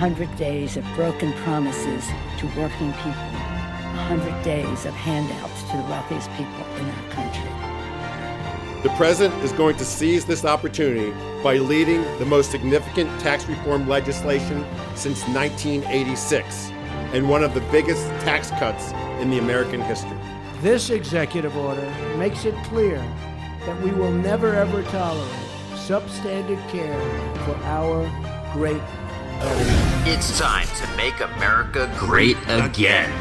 100 days of broken promises to working people. 100 days of handouts to the wealthiest people in our country. The president is going to seize this opportunity by leading the most significant tax reform legislation since 1986 and one of the biggest tax cuts in the American history. This executive order makes it clear that we will never ever tolerate substandard care for our great veterans. It's time to make America great again.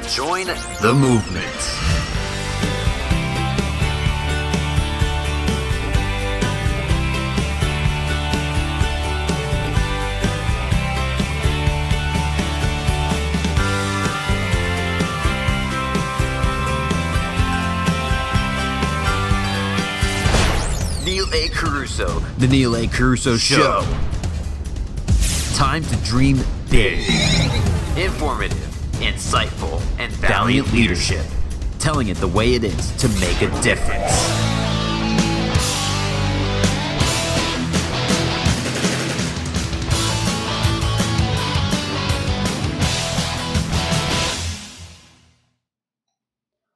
Join the movement. Neil A. Carousso, The Neil A. Carousso Show. Time to dream big. Informative, insightful, and valiant leadership. Telling it the way it is to make a difference.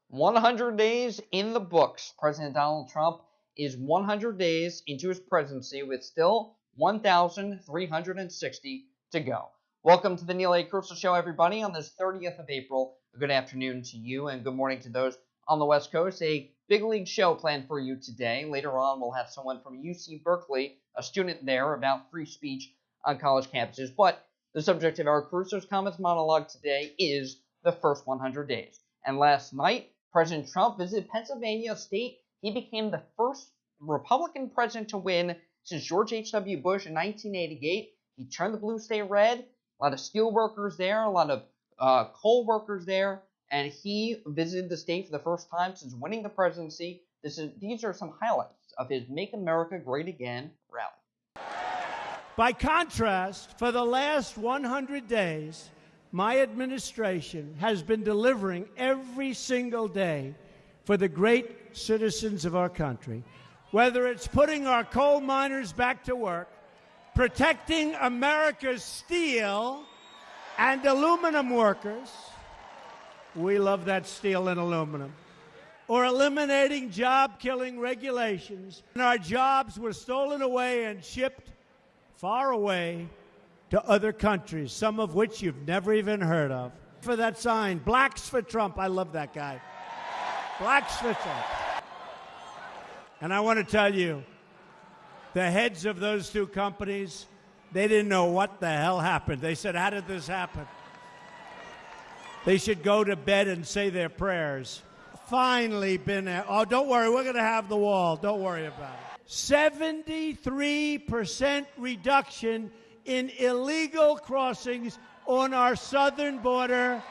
"100 days in the books." President Donald Trump is 100 days into his presidency with still 1,360 to go. Welcome to the Neil A. Carousso Show, everybody, on this 30th of April. Good afternoon to you and good morning to those on the West Coast. A big league show planned for you today. Later on, we'll have someone from UC Berkeley, a student there, about free speech on college campuses. But the subject of our Carousso's Comments monologue today is the first 100 days. And last night, President Trump visited Pennsylvania, a state he became the first Republican president to win since George H.W. Bush in 1988. He turned the blue state red. A lot of steel workers there, a lot of coal workers there, and he visited the state for the first time since winning the presidency. These are some highlights of his Make America Great Again rally. By contrast, for the last 100 days, my administration has been delivering every single day for the great citizens of our country. Whether it's putting our coal miners back to work, protecting America's steel and aluminum workers, we love that steel and aluminum, or eliminating job-killing regulations, and our jobs were stolen away and shipped far away to other countries, some of which you've never even heard of. For that sign, Blacks for Trump. I love that guy. Blacks for Trump. And I want to tell you, the heads of those two companies, they didn't know what the hell happened. They said, how did this happen? They should go to bed and say their prayers. Finally been, oh, don't worry, we're going to have the wall. Don't worry about it. 73% reduction in illegal crossings on our southern border.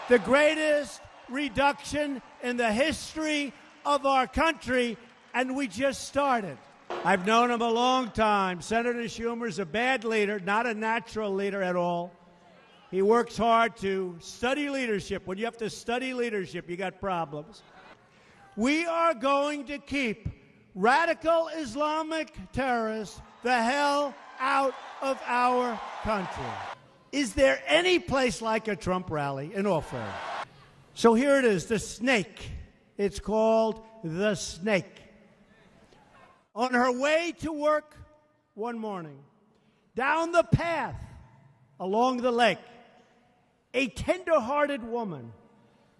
The greatest reduction in the history of our country, and we just started. I've known him a long time. Senator Schumer's a bad leader, not a natural leader at all. He works hard to study leadership. When you have to study leadership, you got problems. We are going to keep radical Islamic terrorists the hell out of our country. Is there any place like a Trump rally, in all fairness? So here it is, the snake. It's called the snake. On her way to work one morning, down the path along the lake, a tender-hearted woman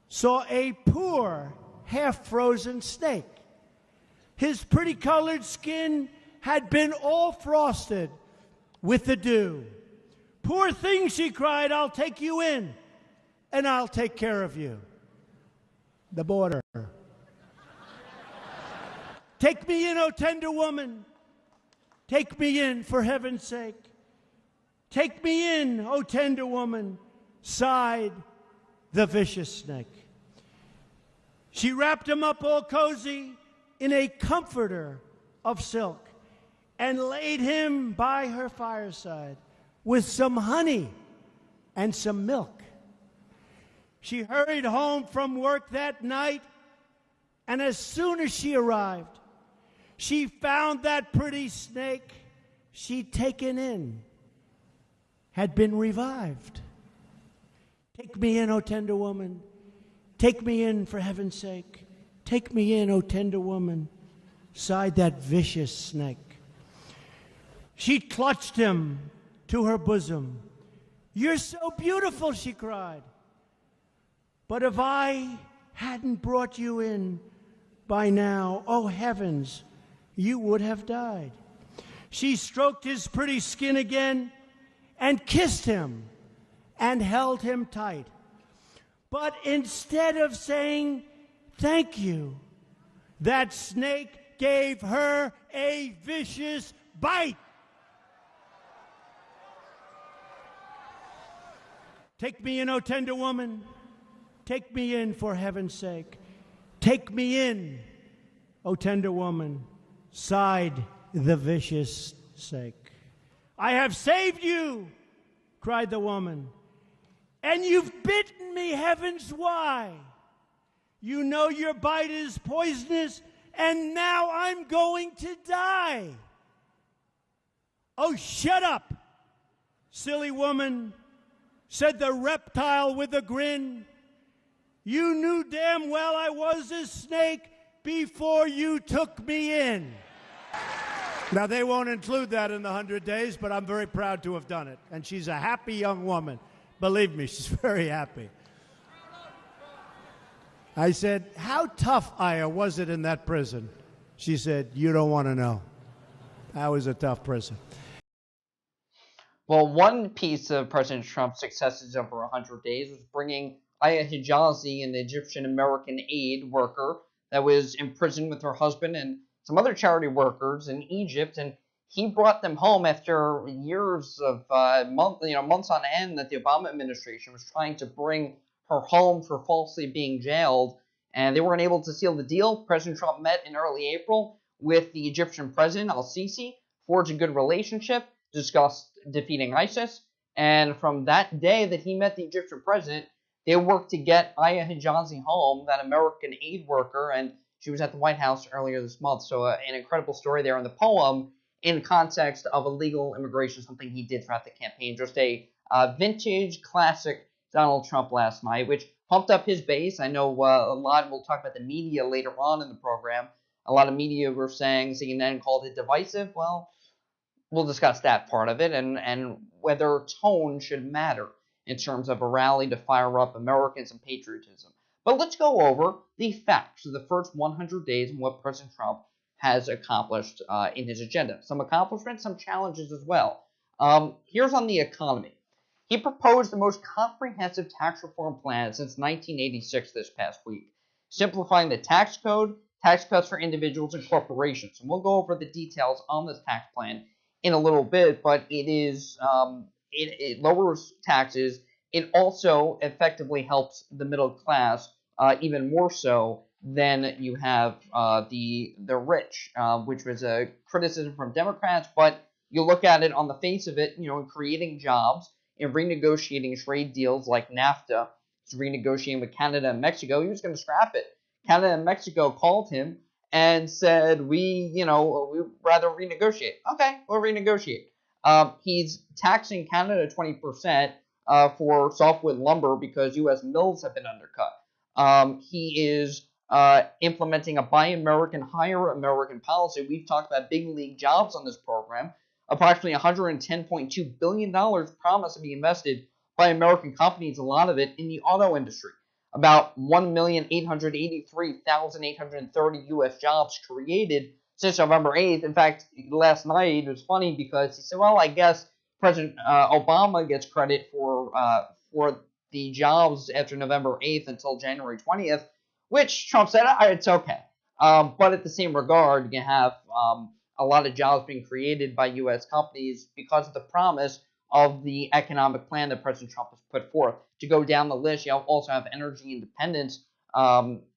saw a poor, half-frozen snake. His pretty-colored skin had been all frosted with the dew. "Poor thing," she cried, "I'll take you in, and I'll take care of you." The border. "Take me in, O tender woman. Take me in, for heaven's sake. Take me in, O tender woman," sighed the vicious snake. She wrapped him up all cozy in a comforter of silk and laid him by her fireside with some honey and some milk. She hurried home from work that night, and as soon as she arrived, she found that pretty snake she'd taken in had been revived. Take me in, O tender woman. Take me in, for heaven's sake. Take me in, O tender woman, sighed that vicious snake. She clutched him to her bosom. You're so beautiful, she cried. But if I hadn't brought you in by now, oh heavens, you would have died. She stroked his pretty skin again and kissed him and held him tight. But instead of saying thank you, that snake gave her a vicious bite. Take me in, O tender woman. Take me in, for heaven's sake. Take me in, O tender woman, sighed the vicious snake. I have saved you, cried the woman, and you've bitten me, heavens why? You know your bite is poisonous, and now I'm going to die. Oh, shut up, silly woman, said the reptile with a grin. You knew damn well I was a snake before you took me in. Now, they won't include that in the 100 days, but I'm very proud to have done it. And she's a happy young woman. Believe me, she's very happy. I said, how tough, Aya, was it in that prison? She said, you don't want to know. That was a tough prison. Well, one piece of President Trump's successes over 100 days was bringing Aya Hijazi, an Egyptian-American aid worker that was imprisoned with her husband and some other charity workers in Egypt, and he brought them home after years of months on end that the Obama administration was trying to bring her home for falsely being jailed, and they weren't able to seal the deal. President Trump met in early April with the Egyptian president, al-Sisi, forged a good relationship, discussed defeating ISIS, and from that day that he met the Egyptian president, they worked to get Aya Hijazi home, that American aid worker, and she was at the White House earlier this month. So an incredible story there in the poem in context of illegal immigration, something he did throughout the campaign. Just a vintage classic Donald Trump last night, which pumped up his base. I know a lot, we'll talk about the media later on in the program. A lot of media were saying, CNN called it divisive. Well, we'll discuss that part of it and whether tone should matter in terms of a rally to fire up Americans and patriotism. But let's go over the facts of the first 100 days and what President Trump has accomplished in his agenda. Some accomplishments, some challenges as well. Here's on the economy. He proposed the most comprehensive tax reform plan since 1986 this past week, simplifying the tax code, tax cuts for individuals and corporations. And we'll go over the details on this tax plan in a little bit, but it lowers taxes. It also effectively helps the middle class, even more so than you have the rich, which was a criticism from Democrats. But you look at it on the face of it, in creating jobs, in renegotiating trade deals like NAFTA, renegotiating with Canada and Mexico. He was going to scrap it. Canada and Mexico called him and said, we'd rather renegotiate. Okay, we'll renegotiate. He's taxing Canada 20% for softwood lumber because U.S. mills have been undercut. He is implementing a Buy American, Hire American policy. We've talked about big league jobs on this program. Approximately $110.2 billion promised to be invested by American companies, a lot of it in the auto industry. About 1,883,830 U.S. jobs created since November 8th. In fact, last night it was funny because he said, well, I guess President Obama gets credit for the jobs after November 8th until January 20th, which Trump said, it's okay. But at the same regard, you have a lot of jobs being created by U.S. companies because of the promise of the economic plan that President Trump has put forth. To go down the list, you also have energy independence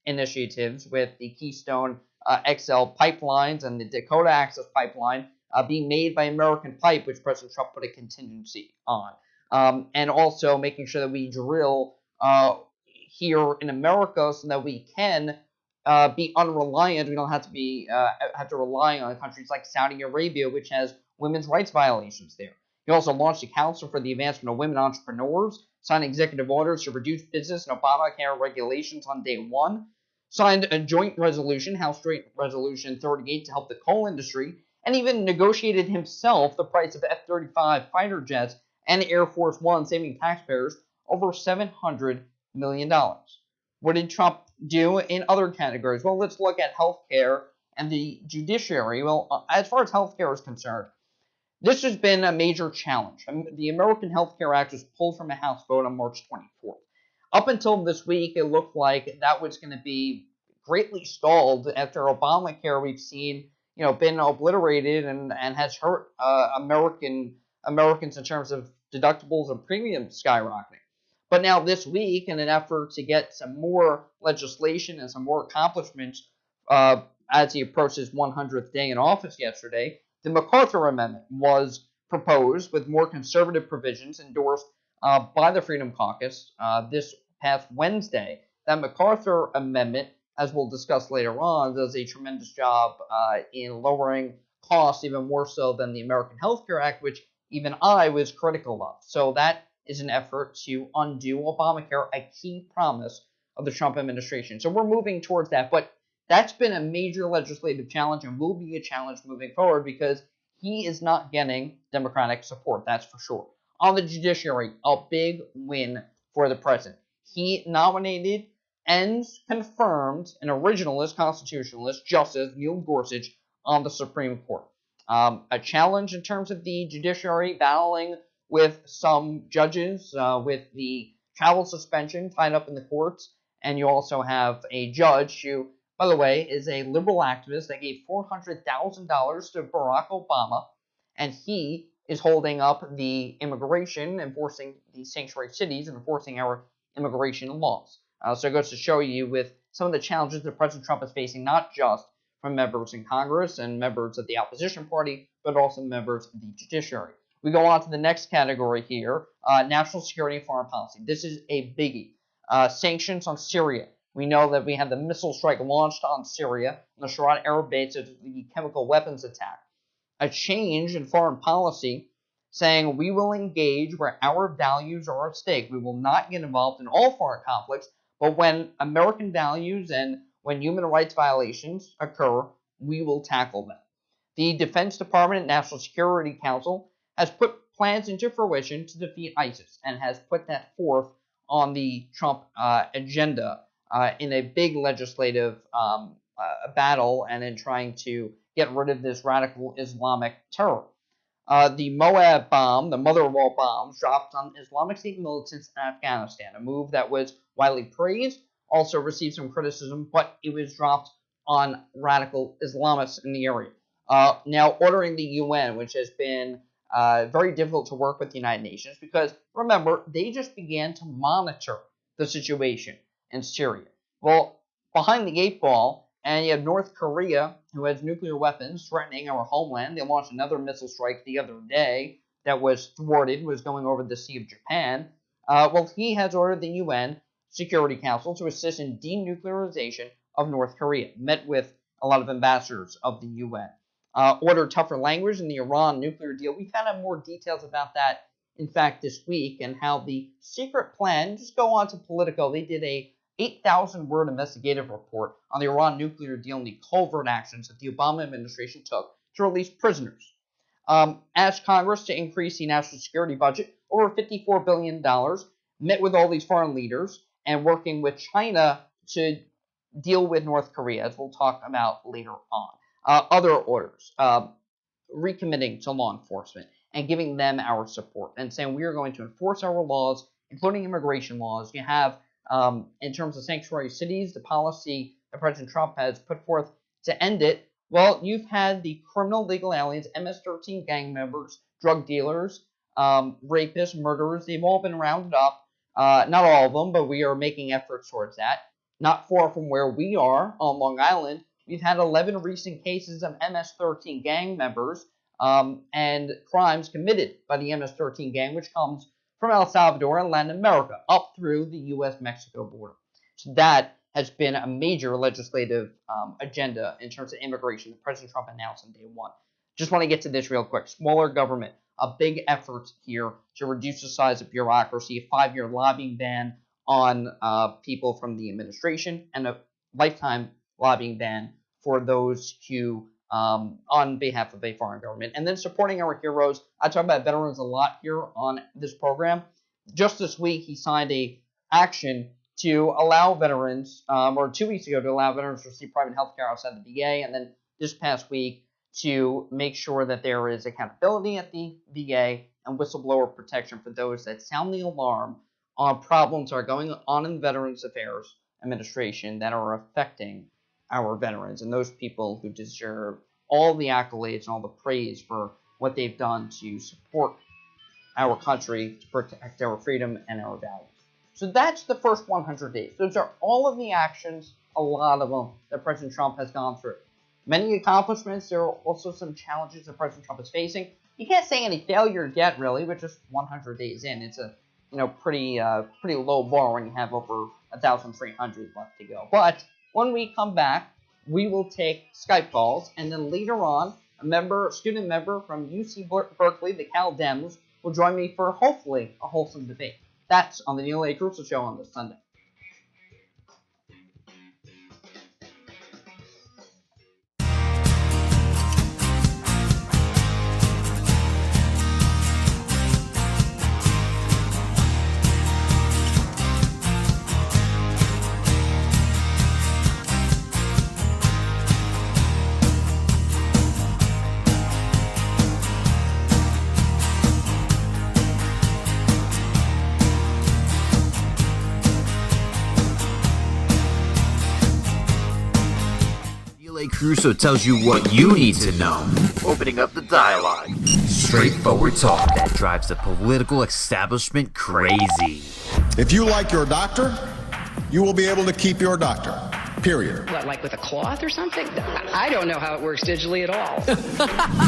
initiatives with the Keystone XL pipelines and the Dakota Access Pipeline being made by American Pipe, which President Trump put a contingency on. And also making sure that we drill here in America so that we can be unreliant. We don't have to rely on countries like Saudi Arabia, which has women's rights violations there. He also launched a council for the advancement of women entrepreneurs, signed executive orders to reduce business and Obamacare regulations on day one, signed a joint resolution, House Joint Resolution 38, to help the coal industry, and even negotiated himself the price of F-35 fighter jets and Air Force One, saving taxpayers over $700 million. What did Trump do in other categories? Well, let's look at healthcare and the judiciary. Well, as far as healthcare is concerned, this has been a major challenge. The American Health Care Act was pulled from a House vote on March 24th. Up until this week, it looked like that was going to be greatly stalled. After Obamacare, we've seen, been obliterated and has hurt Americans in terms of deductibles and premiums skyrocketing. But now this week, in an effort to get some more legislation and some more accomplishments as he approached his 100th day in office yesterday, the MacArthur Amendment was proposed with more conservative provisions endorsed by the Freedom Caucus this past Wednesday. That MacArthur Amendment, as we'll discuss later on, does a tremendous job in lowering costs, even more so than the American Health Care Act, which even I was critical of. So that is an effort to undo Obamacare, a key promise of the Trump administration. So we're moving towards that, but that's been a major legislative challenge and will be a challenge moving forward because he is not getting Democratic support, that's for sure. On the judiciary, a big win for the president. He nominated and confirmed an originalist constitutionalist, Justice Neil Gorsuch, on the Supreme Court. A challenge in terms of the judiciary, battling with some judges, with the travel suspension tied up in the courts, and you also have a judge who, by the way, is a liberal activist that gave $400,000 to Barack Obama, and he is holding up the immigration, enforcing the sanctuary cities, and enforcing our immigration laws. So it goes to show you with some of the challenges that President Trump is facing, not just from members in Congress and members of the opposition party, but also members of the judiciary. We go on to the next category here, national security and foreign policy. This is a biggie. Sanctions on Syria. We know that we had the missile strike launched on Syria, on the Sharat Air Base, of the chemical weapons attack. A change in foreign policy saying we will engage where our values are at stake. We will not get involved in all foreign conflicts, but when American values and when human rights violations occur, we will tackle them. The Defense Department and National Security Council has put plans into fruition to defeat ISIS and has put that forth on the Trump agenda in a big legislative battle and in trying to get rid of this radical Islamic terror. The Moab bomb, the mother of all bombs, dropped on Islamic State militants in Afghanistan, a move that was widely praised, also received some criticism, but it was dropped on radical Islamists in the area. Now ordering the UN, which has been very difficult to work with the United Nations because, remember, they just began to monitor the situation in Syria. Well, behind the eight ball, and you have North Korea, who has nuclear weapons threatening our homeland. They launched another missile strike the other day that was thwarted, was going over the Sea of Japan. Well, he has ordered the UN Security Council to assist in denuclearization of North Korea. Met with a lot of ambassadors of the UN. Ordered tougher language in the Iran nuclear deal. We found out more details about that, in fact, this week, and how the secret plan, just go on to Politico, they did a 8,000-word investigative report on the Iran nuclear deal and the covert actions that the Obama administration took to release prisoners. Asked Congress to increase the national security budget over $54 billion, met with all these foreign leaders, and working with China to deal with North Korea, as we'll talk about later on. Other orders, recommitting to law enforcement and giving them our support and saying we are going to enforce our laws, including immigration laws. You have, in terms of sanctuary cities, the policy that President Trump has put forth to end it. Well, you've had the criminal legal aliens, MS-13 gang members, drug dealers, rapists, murderers. They've all been rounded up. Not all of them, but we are making efforts towards that. Not far from where we are on Long Island, we've had 11 recent cases of MS-13 gang members and crimes committed by the MS-13 gang, which comes from El Salvador and Latin America up through the U.S.-Mexico border. So that has been a major legislative agenda in terms of immigration that President Trump announced on day one. Just want to get to this real quick. Smaller government, a big effort here to reduce the size of bureaucracy, a 5-year lobbying ban on people from the administration, and a lifetime lobbying ban for those who, on behalf of a foreign government. And then supporting our heroes. I talk about veterans a lot here on this program. Just this week, he signed a action to allow veterans, or 2 weeks ago, to allow veterans to receive private health care outside the VA, and then this past week to make sure that there is accountability at the VA and whistleblower protection for those that sound the alarm on problems that are going on in Veterans Affairs Administration that are affecting our veterans and those people who deserve all the accolades and all the praise for what they've done to support our country, to protect our freedom and our values. So that's the first 100 days. Those are all of the actions, a lot of them, that President Trump has gone through. Many accomplishments. There are also some challenges that President Trump is facing. You can't say any failure yet, really. We're just 100 days in. It's a pretty low bar when you have over 1,300 left to go. But when we come back, we will take Skype calls, and then later on, a student member from UC Berkeley, the Cal Dems, will join me for hopefully a wholesome debate. That's on the Neil A. Carousso Show on this Sunday. Carousso tells you what you need to know, opening up the dialogue. Straightforward talk that drives the political establishment crazy. If you like your doctor, you will be able to keep your doctor. Period. What, like with a cloth or something? I don't know how it works digitally at all.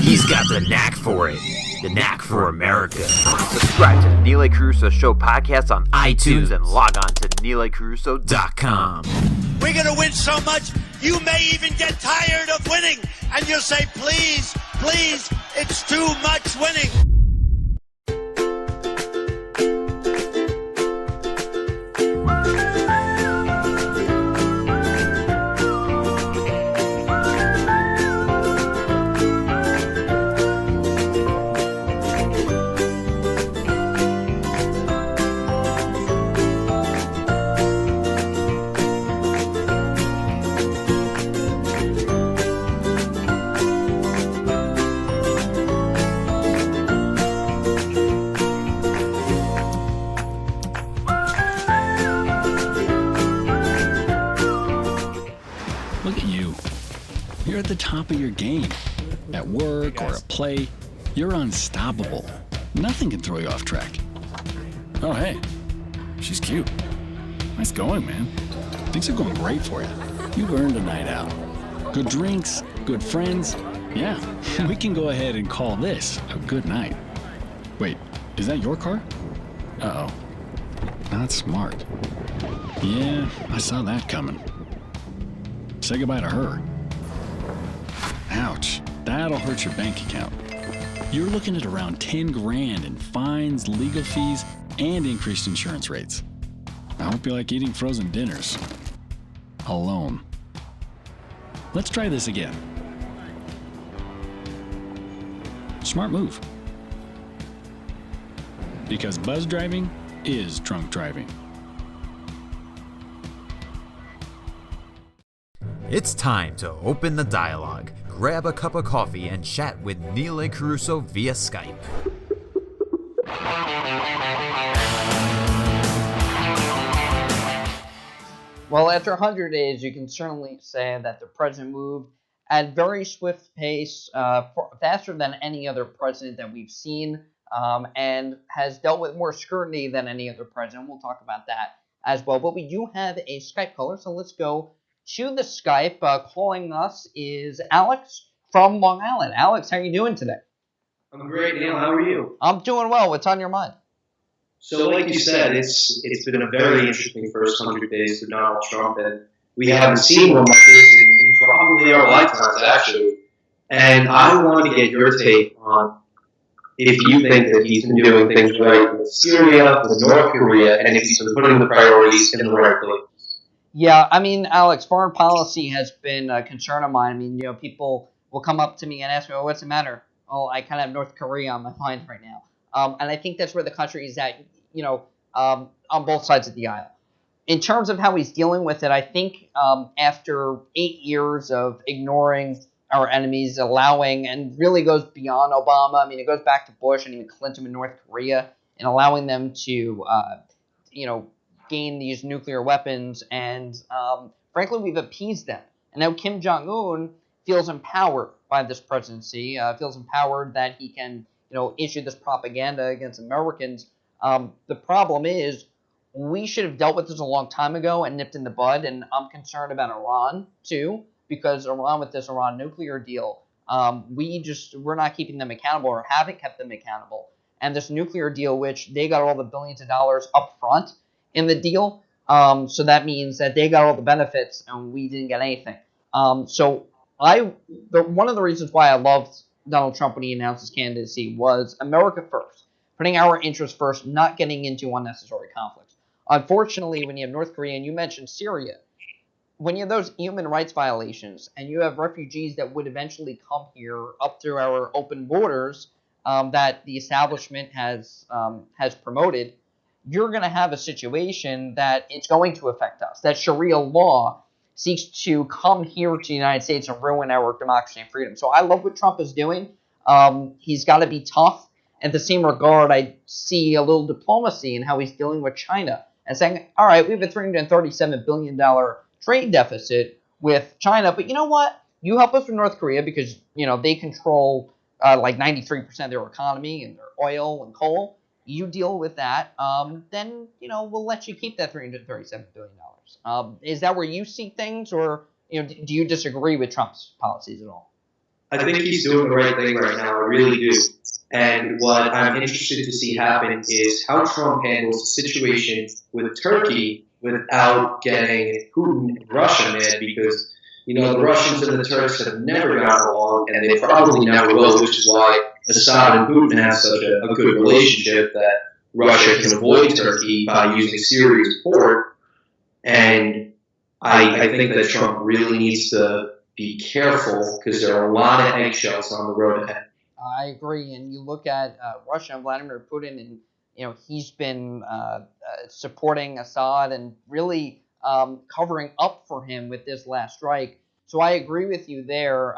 He's got the knack for it. The knack for America. Subscribe to the Neil A. Carousso Show podcast on iTunes and log on to neilacarousso.com. We're going to win so much, you may even get tired of winning. And you'll say, please, please, it's too much winning. You're at the top of your game. At work or at play, you're unstoppable. Nothing can throw you off track. Oh, hey, she's cute. Nice going, man. Things are going great for you. You've earned a night out. Good drinks, good friends. Yeah, we can go ahead and call this a good night. Wait, is that your car? Uh-oh. Not smart. Yeah, I saw that coming. Say goodbye to her. Ouch, that'll hurt your bank account. You're looking at around 10 grand in fines, legal fees, and increased insurance rates. I hope you like eating frozen dinners. Alone. Let's try this again. Smart move. Because buzz driving is drunk driving. It's time to open the dialogue. Grab a cup of coffee and chat with Neil A. Carousso via Skype. Well, after 100 days, you can certainly say that the president moved at very swift pace, faster than any other president that we've seen, and has dealt with more scrutiny than any other president. We'll talk about that as well. But we do have a Skype caller, so let's go to the Skype. Calling us is Alex from Long Island. Alex, how are you doing today? I'm great, Neil. How are you? I'm doing well. What's on your mind? So, like you said, it's been a very interesting first 100 days of Donald Trump, and we haven't seen one like this in probably our lifetimes, actually. And I want to get your take on if you think that he's been doing things right with Syria, with North Korea, and if he's been putting the priorities in the right place. Yeah, I mean, Alex, foreign policy has been a concern of mine. I mean, people will come up to me and ask me, well, what's the matter? Oh, I kind of have North Korea on my mind right now. And I think that's where the country is at, on both sides of the aisle. In terms of how he's dealing with it, I think after 8 years of ignoring our enemies, allowing, and really goes beyond Obama. I mean, it goes back to Bush and even Clinton in North Korea, and allowing them to, gain these nuclear weapons. And frankly, we've appeased them. And now Kim Jong-un feels empowered by this presidency, feels empowered that he can, issue this propaganda against Americans. The problem is, we should have dealt with this a long time ago and nipped in the bud, and I'm concerned about Iran, too, because Iran, with this Iran nuclear deal, we're not keeping them accountable or haven't kept them accountable. And this nuclear deal, which they got all the billions of dollars up front in the deal, so that means that they got all the benefits and we didn't get anything. So one of the reasons why I loved Donald Trump when he announced his candidacy was America first, putting our interests first, not getting into unnecessary conflicts. Unfortunately, when you have North Korea, and you mentioned Syria, when you have those human rights violations and you have refugees that would eventually come here up through our open borders that the establishment has promoted, you're going to have a situation that it's going to affect us, that Sharia law seeks to come here to the United States and ruin our democracy and freedom. So I love what Trump is doing. He's got to be tough. In the same regard, I see a little diplomacy in how he's dealing with China and saying, all right, we have a $337 billion trade deficit with China, but you know what? You help us with North Korea because, they control like 93% of their economy and their oil and coal. You deal with that, then, we'll let you keep that $337 billion. Is that where you see things, or, do you disagree with Trump's policies at all? I think he's doing the right thing right now. I really do. And what I'm interested to see happen is how Trump handles the situation with Turkey without getting Putin and Russia mad, because, the Russians and the Turks have never gotten along, and they probably never will, which is why Assad and Putin have such a good relationship, that Russia can avoid Turkey by using Syria's port. And I think that Trump really needs to be careful, because there are a lot of eggshells on the road ahead. I agree, and you look at Russia and Vladimir Putin, and he's been supporting Assad and really covering up for him with this last strike. So I agree with you there.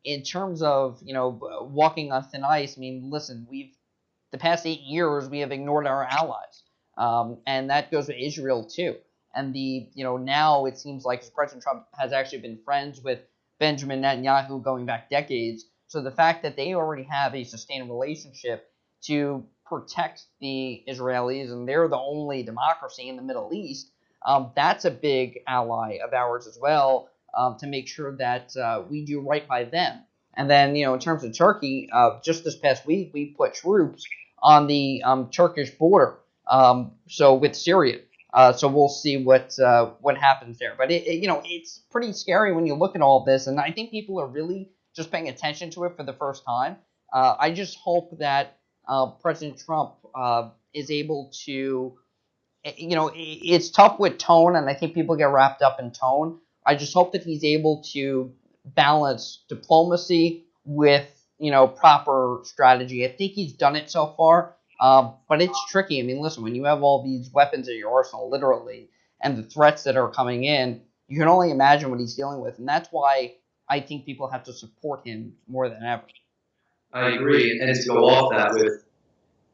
In terms of walking on thin ice, I mean, listen, the past 8 years we have ignored our allies, and that goes to Israel too. And now it seems like President Trump has actually been friends with Benjamin Netanyahu going back decades. So the fact that they already have a sustained relationship to protect the Israelis, and they're the only democracy in the Middle East, that's a big ally of ours as well, to make sure that we do right by them. And then, in terms of Turkey, just this past week, we put troops on the Turkish border, so with Syria. So we'll see what happens there. But it's pretty scary when you look at all this, and I think people are really just paying attention to it for the first time. I just hope that President Trump is able to, it's tough with tone, and I think people get wrapped up in tone. I just hope that he's able to balance diplomacy with, proper strategy. I think he's done it so far, but it's tricky. I mean, listen, when you have all these weapons at your arsenal, literally, and the threats that are coming in, you can only imagine what he's dealing with, and that's why I think people have to support him more than ever. I agree, and to go off that, with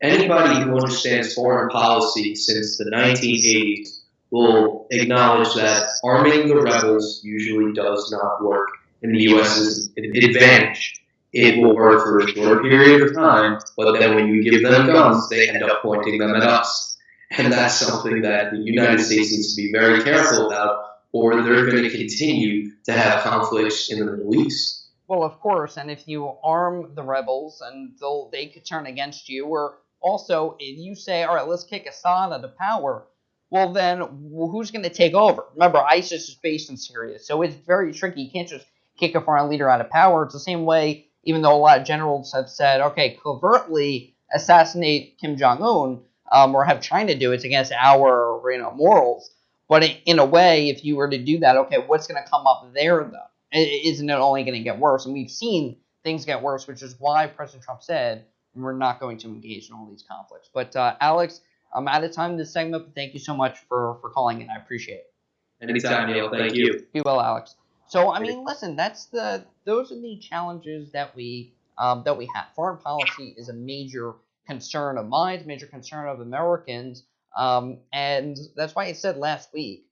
anybody who understands foreign policy since the 1980s will acknowledge that arming the rebels usually does not work in the U.S.'s advantage. It will work for a short period of time, but then when you give them guns, they end up pointing them at us. And that's something that the United States needs to be very careful about, or they're going to continue to have conflicts in the Middle East. Well, of course, and if you arm the rebels, and they could turn against you, or also if you say, all right, let's kick Assad out of power, well then, who's going to take over? Remember, ISIS is based in Syria, so it's very tricky. You can't just kick a foreign leader out of power. It's the same way, even though a lot of generals have said, okay, covertly assassinate Kim Jong-un, or have China do it, it's against our morals. But in a way, if you were to do that, okay, what's going to come up there, though? Isn't it only going to get worse? And we've seen things get worse, which is why President Trump said we're not going to engage in all these conflicts. But Alex, I'm out of time this segment, but thank you so much for calling in. I appriciate it. Anytime, Neil. Thank you. Be well, Alex. So, I mean, listen, those are the challenges that we have. Foreign policy is a major concern of mine, a major concern of Americans, and that's why I said last week,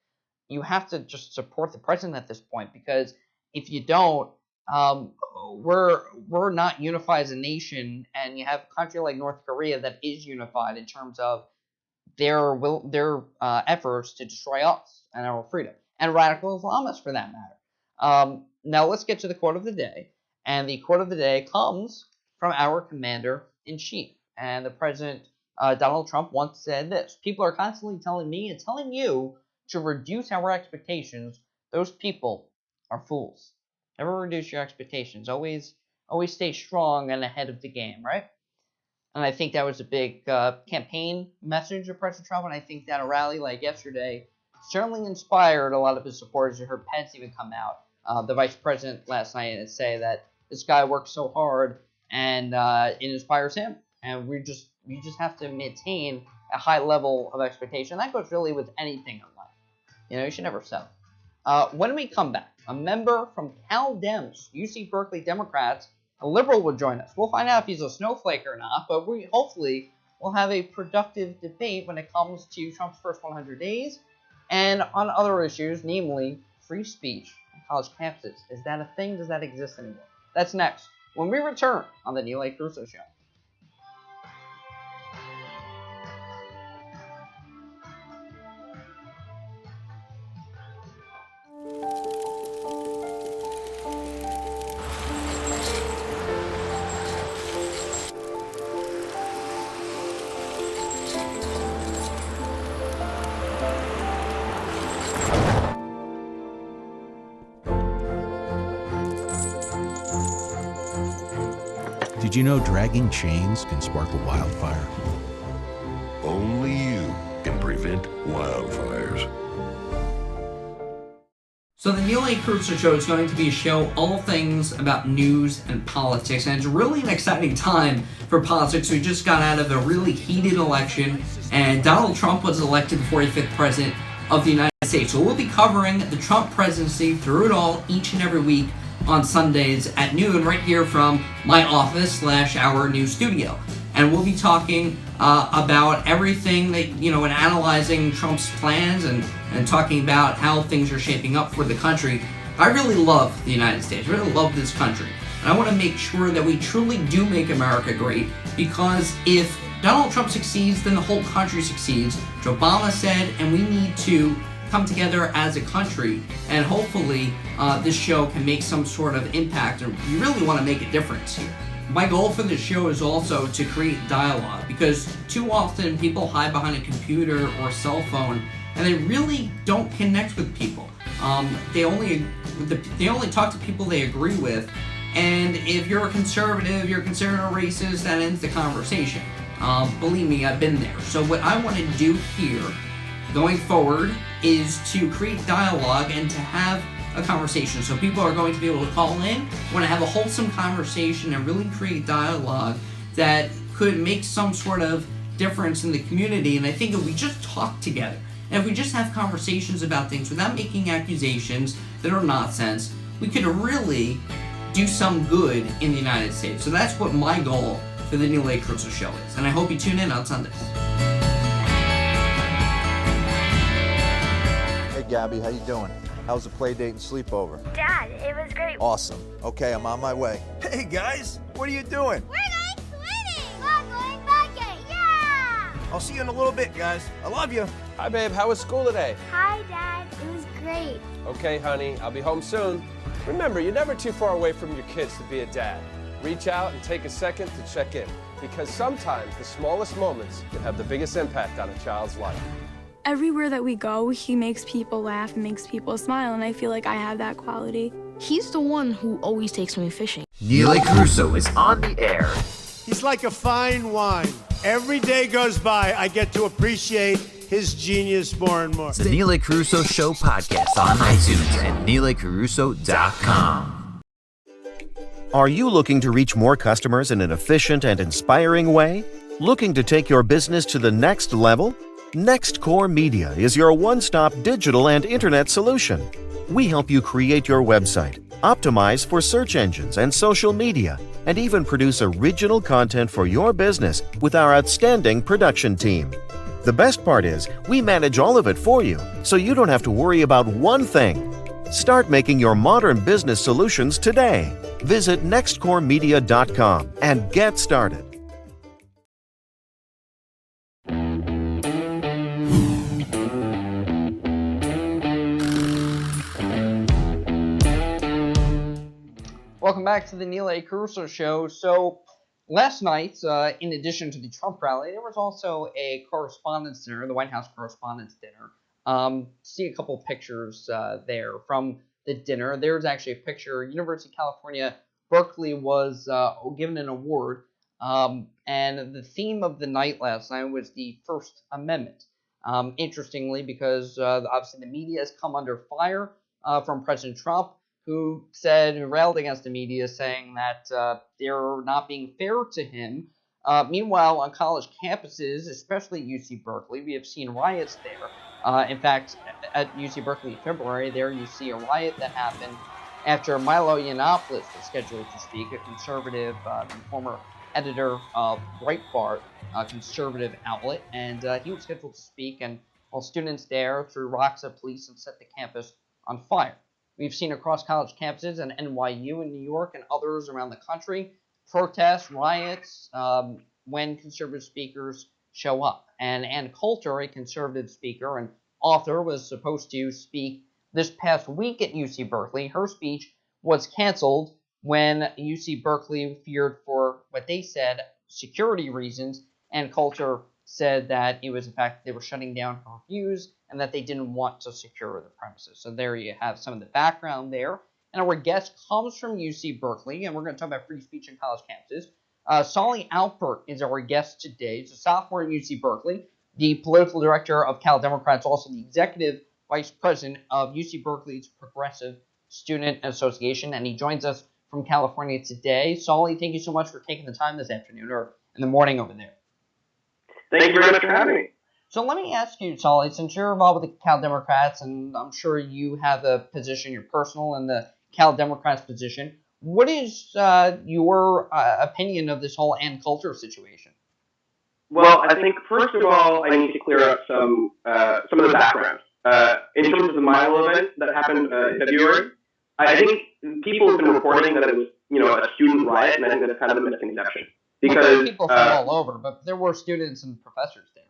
you have to just support the president at this point, because if you don't, we're not unified as a nation, and you have a country like North Korea that is unified in terms of their efforts to destroy us and our freedom, and radical Islamists for that matter. Now let's get to the quote of the day, and the quote of the day comes from our commander-in-chief, and the president, Donald Trump, once said this: "People are constantly telling me and telling you to reduce our expectations. Those people are fools." Never reduce your expectations. Always stay strong and ahead of the game, right? And I think that was a big campaign message of President Trump, and I think that a rally like yesterday certainly inspired a lot of his supporters. You heard Pence even come out, the vice president last night, and say that this guy works so hard, and it inspires him. And we just have to maintain a high level of expectation. That goes really with anything in life. You should never settle. When we come back, a member from Cal Dems, UC Berkeley Democrats, a liberal, will join us. We'll find out if he's a snowflake or not, but we hopefully will have a productive debate when it comes to Trump's first 100 days and on other issues, namely free speech on college campuses. Is that a thing? Does that exist anymore? That's next when we return on the Neil A. Carousso Show. Did you know dragging chains can spark a wildfire? Only you can prevent wildfires. So the Neil A. Carousso Show is going to be a show all things about news and politics, and it's really an exciting time for politics. We just got out of a really heated election, and Donald Trump was elected the 45th president of the United States. So we'll be covering the Trump presidency through it all each and every week on Sundays at noon right here from my office / our new studio. And we'll be talking about everything that, and analyzing Trump's plans and talking about how things are shaping up for the country. I really love the United States. I really love this country. And I want to make sure that we truly do make America great, because if Donald Trump succeeds, then the whole country succeeds, which Obama said, and we need to come together as a country, and hopefully this show can make some sort of impact, and we really want to make a difference here. My goal for this show is also to create dialogue, because too often people hide behind a computer or cell phone and they really don't connect with people. They only talk to people they agree with, and if you're a conservative, you're considered a racist, that ends the conversation. Believe me, I've been there. So what I want to do here going forward is to create dialogue and to have a conversation. So people are going to be able to call in, want to have a wholesome conversation and really create dialogue that could make some sort of difference in the community. And I think if we just talk together, and if we just have conversations about things without making accusations that are nonsense, we could really do some good in the United States. So that's what my goal for the Neil A. Carousso Show is. And I hope you tune in on Sundays. Hey Gabby, how you doing? How's the play date and sleepover? Dad, it was great. Awesome. Okay, I'm on my way. Hey guys, what are you doing? We're going swimming! We're going biking! Yeah! I'll see you in a little bit, guys. I love you. Hi, babe. How was school today? Hi, Dad. It was great. Okay, honey. I'll be home soon. Remember, you're never too far away from your kids to be a dad. Reach out and take a second to check in, because sometimes the smallest moments can have the biggest impact on a child's life. Everywhere that we go, he makes people laugh and makes people smile, and I feel like I have that quality. He's the one who always takes me fishing. Neil A. Carousso is on the air. He's like a fine wine. Every day goes by, I get to appreciate his genius more and more. It's the Neil A. Carousso Show podcast on iTunes and neilacarousso.com. Are you looking to reach more customers in an efficient and inspiring way? Looking to take your business to the next level? NextCore Media is your one-stop digital and internet solution. We help you create your website, optimize for search engines and social media, and even produce original content for your business with our outstanding production team. The best part is, we manage all of it for you, so you don't have to worry about one thing. Start making your modern business solutions today. Visit nextcoremedia.com and get started. Welcome back to the Neil A. Carousso Show. So, last night, in addition to the Trump rally, there was also a correspondence dinner, the White House Correspondence Dinner. See a couple pictures there from the dinner. There's actually a picture. University of California, Berkeley was given an award, and the theme of the night last night was the First Amendment. Interestingly, because obviously the media has come under fire from President Trump, who railed against the media, saying that they're not being fair to him. Meanwhile, on college campuses, especially at UC Berkeley, we have seen riots there. In fact, at UC Berkeley in February, there you see a riot that happened after Milo Yiannopoulos was scheduled to speak, a conservative, the former editor of Breitbart, a conservative outlet, and he was scheduled to speak, and students there threw rocks at police and set the campus on fire. We've seen across college campuses and NYU in New York and others around the country, protests, riots, when conservative speakers show up. And Ann Coulter, a conservative speaker and author, was supposed to speak this past week at UC Berkeley. Her speech was canceled when UC Berkeley feared for what they said security reasons. Ann Coulter said that it was, in fact, they were shutting down her views and that they didn't want to secure the premises. So there you have some of the background there. And our guest comes from UC Berkeley, and we're going to talk about free speech in college campuses. Solly Alpert is our guest today. He's a sophomore at UC Berkeley, the political director of Cal Democrats, also the executive vice president of UC Berkeley's Progressive Student Association, and he joins us from California today. Solly, thank you so much for taking the time this afternoon, or in the morning over there. Thank you very much for having me. So let me ask you, Solly, since you're involved with the Cal Democrats, and I'm sure you have a position, your personal and the Cal Democrats position, what is your opinion of this whole Ann Coulter situation? Well, I think, first of all, I need to clear up some of the background. In terms of the Milo event that happened in February, I think people have been reporting that it was, a student riot, and I think that's kind of a misconception. Because people from all over, but there were students and professors there.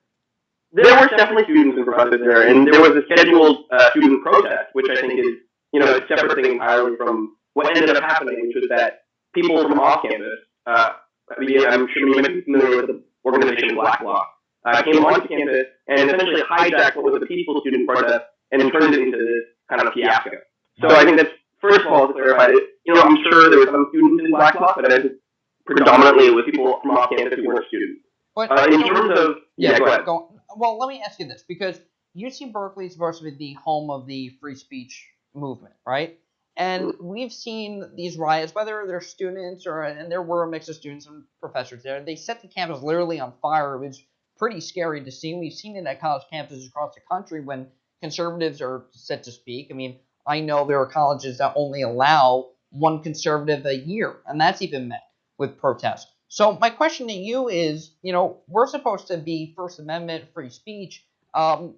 There were definitely students and professors there, and there was a scheduled student protest, which I think is, a separate thing entirely from what ended up happening, which was that people from off campus, I'm sure you might be familiar with the organization Black Bloc, came onto campus and essentially hijacked what was a peaceful student protest and turned it into this kind of fiasco. So I think that's, first of all, to clarify it, I'm sure there were some students in Black Bloc, but I think predominantly it was people from off campus who weren't students. But in terms of... go ahead. Well, let me ask you this, because UC Berkeley is supposed to be the home of the free speech movement, right? And we've seen these riots, whether they're students and there were a mix of students and professors there. They set the campus literally on fire. It was pretty scary to see. We've seen it at college campuses across the country when conservatives are set to speak. I mean, I know there are colleges that only allow one conservative a year, and that's even met with protests. So my question to you is, we're supposed to be First Amendment free speech. When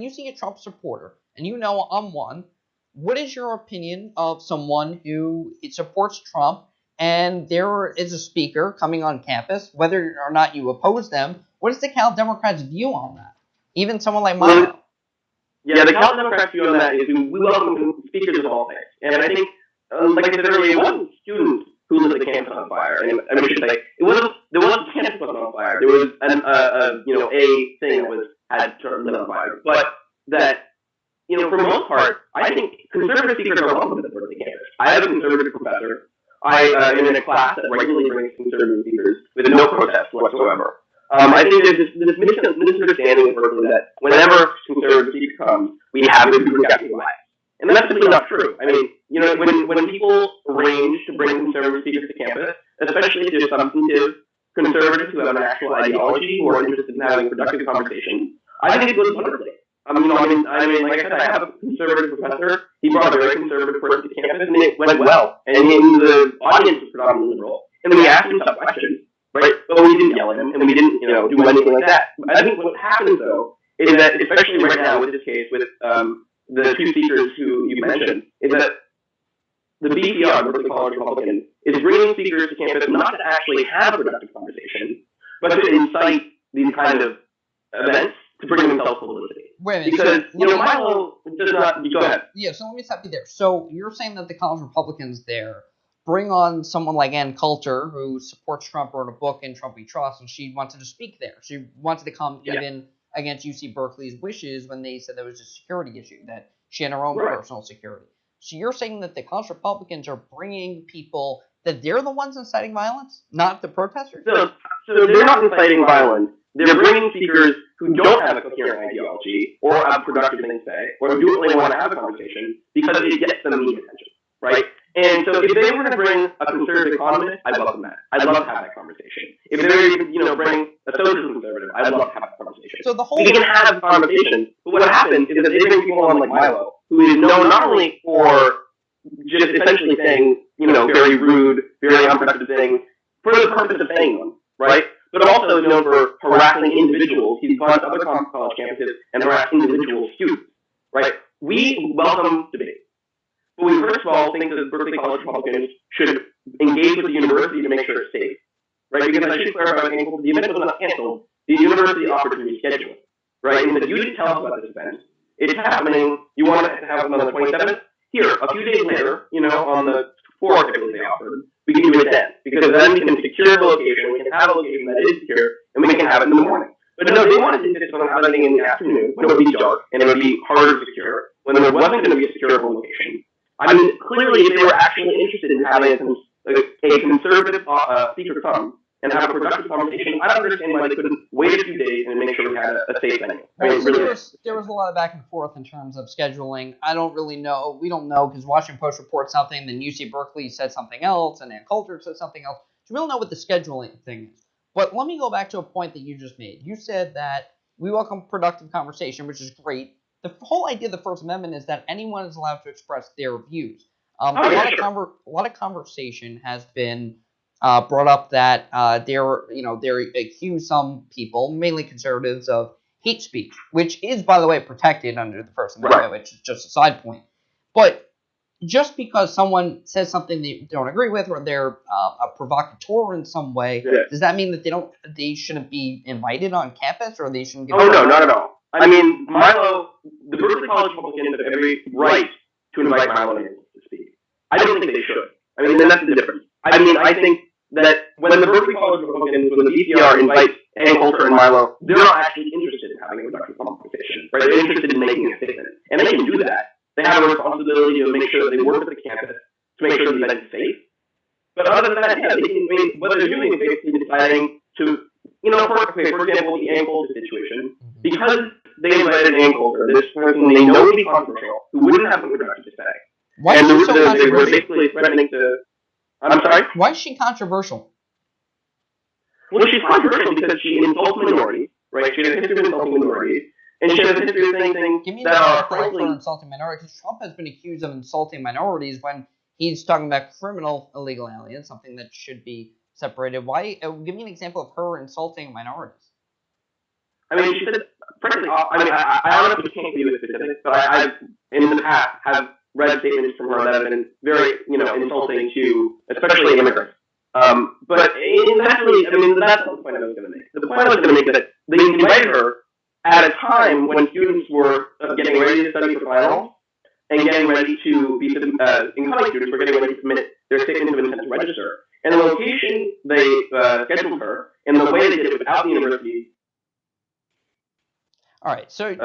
you see a Trump supporter, and I'm one, what is your opinion of someone who supports Trump and there is a speaker coming on campus, whether or not you oppose them? What is the Cal Democrats' view on that? Even someone like Milo. Yeah, the Cal Democrats' view on that is we welcome speakers of all things. And I think, like I said earlier, it wasn't students who lit the campus on fire. And I should say, there wasn't campus on fire. There was a thing that had lit on fire. But that for the most part, I think conservative speakers are welcome to the Berkeley campus. I have a conservative professor. I am in a class that regularly brings conservative speakers with no protest whatsoever. I think there's this misunderstanding in Berkeley that whenever conservative speaker comes, we have a group of bias. And that's simply not true. I mean, when people arrange to bring conservative speakers to campus, especially to substantive conservatives who have an actual ideology who are interested in having productive conversations, I think it goes wonderfully. I mean, like I said, I have a conservative professor. He brought a very conservative person to campus, and it went well. And the audience was predominantly liberal. And then we asked him tough questions, right? But we didn't yell at him, and we didn't, do anything like that. I think what happens, though, is that, especially right now with this case, with the two speakers who you mentioned, is that the BCR, the Berkeley College Republican, is bringing speakers to campus not to actually have a productive conversation, but to incite these kind of events to bring themselves publicity. Wait a minute. Because, so, Milo does not... Go ahead. Yeah, so let me stop you there. So you're saying that the college Republicans there bring on someone like Ann Coulter, who supports Trump, wrote a book in Trump We Trust, and she wanted to speak there. She wanted to come even against UC Berkeley's wishes when they said there was a security issue, that she had her own personal security. So you're saying that the college Republicans are bringing people, that they're the ones inciting violence, not the protesters? So they're not inciting violence. They're bringing speakers who don't have a coherent ideology or have productive things to say or who don't really want to have a conversation because it gets them media attention, right? And so if they were going to bring a conservative economist, I'd welcome that. I'd love to have that conversation. If they were going to bring a social conservative, I'd love to have that conversation. So we can have conversations, but what happens is that they bring people on like Milo, who is known not only for just essentially saying, very rude, very unproductive things for the purpose of saying them, right? But also is known for harassing individuals. He's gone to other college campuses and harassed individual students, right? We welcome debate. But we first of all think that Berkeley College Republicans should engage with the university to make sure it's safe, right? Because I should clarify, the event was not canceled. The university offered to reschedule it, right? And if you didn't tell us about this event, it's happening. You want it to happen on the 27th? Here, a few days later, on the 4th, I believe they offered, we can do it then. Because then we can secure the location, we can have a location that is secure, and we can have it in the morning. But no, they wanted to insist on having it in the afternoon, when it would be dark, and it would be harder to secure, when there wasn't going to be a securable location. I mean, clearly, if they were actually interested in having a conservative speaker come and have a productive conversation, I don't understand why they couldn't wait a few days and make sure we had a safe venue. There was a lot of back and forth in terms of scheduling. I don't really know. We don't know because Washington Post reports something, then UC Berkeley said something else, and Ann Coulter said something else. So we don't know what the scheduling thing is. But let me go back to a point that you just made. You said that we welcome productive conversation, which is great. The whole idea of the First Amendment is that anyone is allowed to express their views. A lot of conversation has been brought up that they accuse some people, mainly conservatives, of hate speech, which is, by the way, protected under the First Amendment, which is just a side point. But just because someone says something that you don't agree with, or they're a provocateur in some way, does that mean that they shouldn't be invited on campus, or they shouldn't get? Oh no, not at all. I mean, Milo, the Berkeley College Republicans have every right to invite Milo in to speak. I don't think they should. I mean, then that's the difference. I mean, I think that when the Berkeley College Republicans, when the BCR invites Ann Coulter and Milo, they're not actually interested in having a productive conversation, right? They're interested in making a statement. And they can do that. They have a responsibility to make sure that they work with the campus to make sure the event is safe. But other than that, what they're doing is basically deciding to, for example, the Ann Coulter situation, because they invited Ann Coulter, this person they know would be controversial, who wouldn't have something productive to say. Why is she so controversial? They were basically threatening to... I'm sorry? Why is she controversial? Well, she's controversial because she insults minorities, right? She has a history of insulting minorities, and she has a history of saying things that are frankly... for insulting minorities, because Trump has been accused of insulting minorities when he's talking about criminal illegal aliens, something that should be separated. Why? Give me an example of her insulting minorities. I mean, she said, frankly, I honestly can't give you the specifics, but I in the past, have read statements from her that have been very, insulting to, especially immigrants. But eventually, that's not the point I was going to make. The point I was going to make is that they invited her at a time when students were getting ready to study for finals and getting ready to be, incoming students were getting ready to submit their statements of intent to register. And the location they scheduled her, and the way they did it without the university. All right, so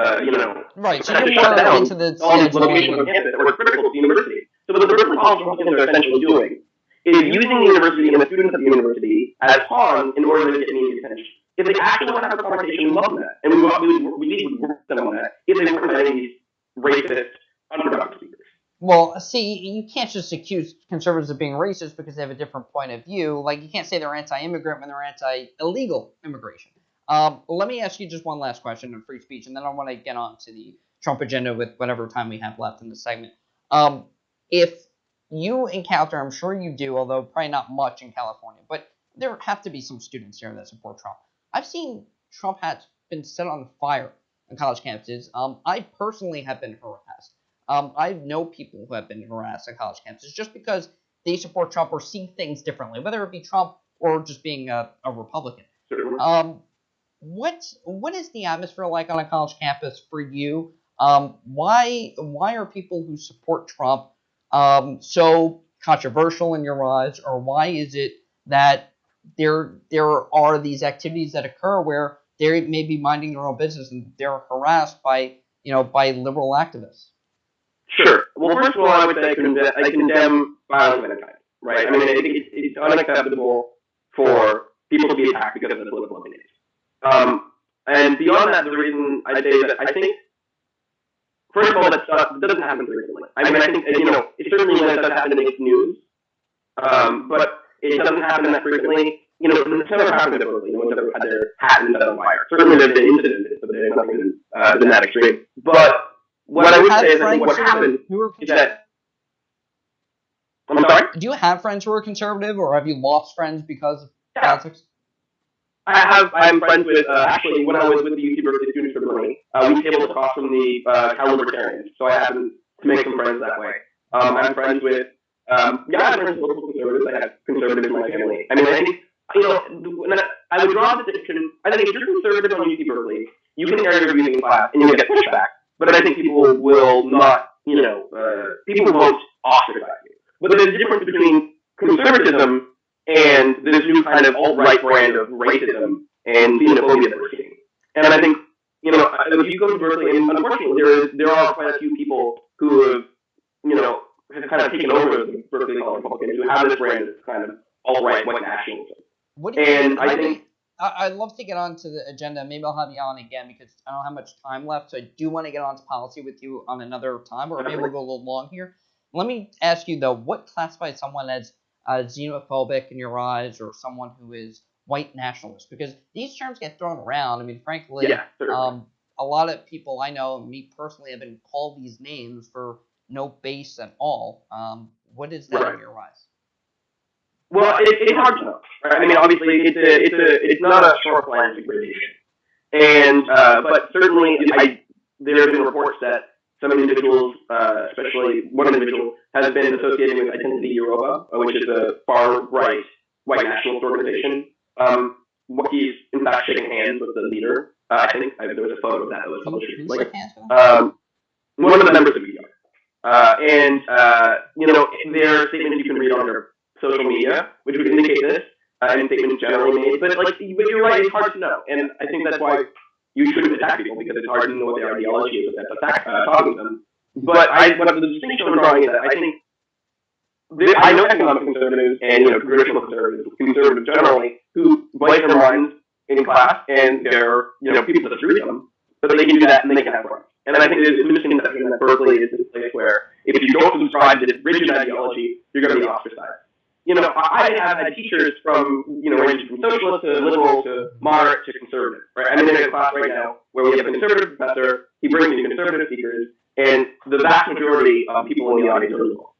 right, so you're more into the all these locations on campus that were critical to the university. So what the Berkeley College Republicans are essentially doing is using the university and the students at the university as pawns in order to get media attention. If they actually want to have a conversation, we welcome that, and we would work with them on that if they weren't letting these racist, unproductive speakers. Well, see, you can't just accuse conservatives of being racist because they have a different point of view. Like, you can't say they're anti-immigrant when they're anti-illegal immigration. Let me ask you just one last question on free speech, and then I want to get on to the Trump agenda with whatever time we have left in this segment. If you encounter, I'm sure you do, although probably not much in California, but there have to be some students here that support Trump. I've seen Trump hats been set on fire on college campuses. I personally have been harassed. I know people who have been harassed on college campuses just because they support Trump or see things differently, whether it be Trump or just being a Republican. What is the atmosphere like on a college campus for you? Why are people who support Trump so controversial in your eyes, or why is it that there are these activities that occur where they may be minding their own business and they're harassed by liberal activists? Sure. Well, first of all, I would say I condemn violence of any kind, right? I mean, I think it's unacceptable for people to be attacked because of their political opinions. And beyond that, the reason I say that I think, first of all, that stuff doesn't happen frequently. I mean, I think, it certainly when it does happen, it makes news, but it doesn't happen that frequently. It's never happened to Berkeley. No one's ever had their hat set on fire. Certainly there have been incidents, but there's nothing been that extreme. But what I would say is I think what happened is that... I'm sorry? Do you have friends who are conservative, or have you lost friends because of politics? I'm friends with, actually, when I was with the UC Berkeley Students for Berkeley, we tabled across from the Cal Libertarians, so I happened to make some friends that way. I'm friends with, I'm friends with local conservatives. I have conservatives in my family. I mean, I think, I would draw the distinction. I think if you're conservative on UC Berkeley, you can air your views in class and you'll get pushback. But I think people will not, people won't ostracize you. But there's a difference between conservatism and this new kind of alt-right brand of racism and xenophobia that we're seeing. And I think, if you go to Berkeley, and unfortunately there are quite a few people who have, have kind of taken over the Berkeley College Republicans who have this brand of kind of alt-right white nationalism. I think I'd love to get on to the agenda. Maybe I'll have you on again because I don't have much time left. So I do want to get on to policy with you on another time, or maybe we'll go a little long here. Let me ask you, though, what classifies someone as xenophobic in your eyes, or someone who is white nationalist? Because these terms get thrown around. I mean, frankly, a lot of people I know, and me personally, have been called these names for no base at all. What is that in your eyes? Well, it's hard to know. Right? I mean, obviously, it's not a short line degradation, and but certainly, there have been reports that some individuals, especially one individual, has been associated with Identity Europa, which is a far-right white nationalist organization. He's in fact shaking hands with the leader. I think there was a photo of that was published recently. One of the members of ER. There are statements you can read on their social media, which would indicate this, and statements generally made. But you're right, it's hard to know, and I think that's why you shouldn't attack people, because it's hard to know what their ideology is without talking to them. But what the distinction I'm drawing is that I think I know economic conservatives and traditional conservatives generally, who voice their minds in class, and they're people disagree with them, but they can do that and they can have friends. And I think there's a misconception that Berkeley is this place where if you don't subscribe to this rigid ideology, you're going to be ostracized. I have had teachers from, ranging from socialist to liberal to moderate to conservative, right? I'm in a class right now where we have a conservative professor, he brings in conservative speakers, and the vast majority of people in the audience are liberal.